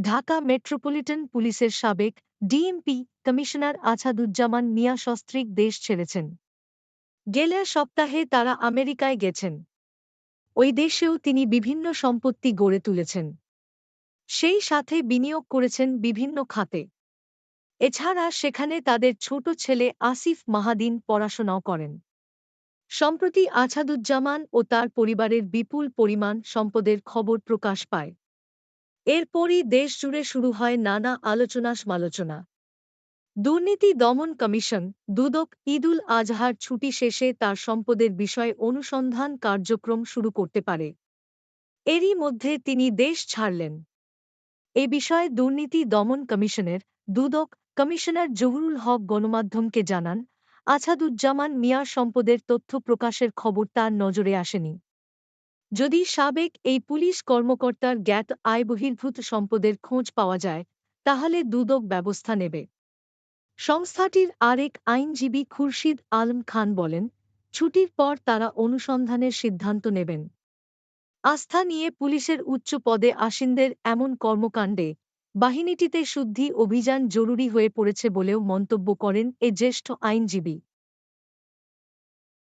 Dhaka metropolitan পুলিশের সাবেক DMP commissioner Asaduzzaman Mia সস্ত্রীক দেশ ছেড়েছেন। গেলের সপ্তাহে তারা আমেরিকায় গেছেন। ওই দেশেও তিনি বিভিন্ন সম্পত্তি গড়ে তুলেছেন। সেই সাথে বিনিয়োগ করেছেন বিভিন্ন খাতে। এছাড়া সেখানে তাদের ছোট ছেলে আসিফ মাহাদিন পড়াশোনাও করেন। সম্প্রতি আছাদুজ্জামান ও তার পরিবারের বিপুল পরিমাণ সম্পদের খবর প্রকাশ পায়। এরপরই দেশজুড়ে শুরু হয় নানা আলোচনা-সমালোচনা। দুর্নীতি দমন কমিশন দুদক ঈদুল আজহার ছুটি শেষে তার সম্পদের বিষয়ে অনুসন্ধান কার্যক্রম শুরু করতে পারে। এরই মধ্যে তিনি দেশ ছাড়লেন। এ বিষয়ে দুর্নীতি দমন কমিশনের দুদক কমিশনার জহুরুল হক গণমাধ্যমকে জানান, আছাদুজ্জামান মিয়ার সম্পদের তথ্য প্রকাশের খবর তার নজরে আসেনি। যদি সাবেক এই পুলিশ কর্মকর্তার জ্ঞাত আয়বহির্ভূত সম্পদের খোঁজ পাওয়া যায়, তাহলে দুদক ব্যবস্থা নেবে। সংস্থাটির আরেক আইনজীবী খুরশিদ আলম খান বলেন, ছুটির পর তারা অনুসন্ধানের সিদ্ধান্ত নেবেন। আস্থা নিয়ে পুলিশের উচ্চ পদে আসীনদের এমন কর্মকাণ্ডে বাহিনীটিতে শুদ্ধি অভিযান জরুরি হয়ে পড়েছে বলেও মন্তব্য করেন এ জ্যেষ্ঠ আইনজীবী।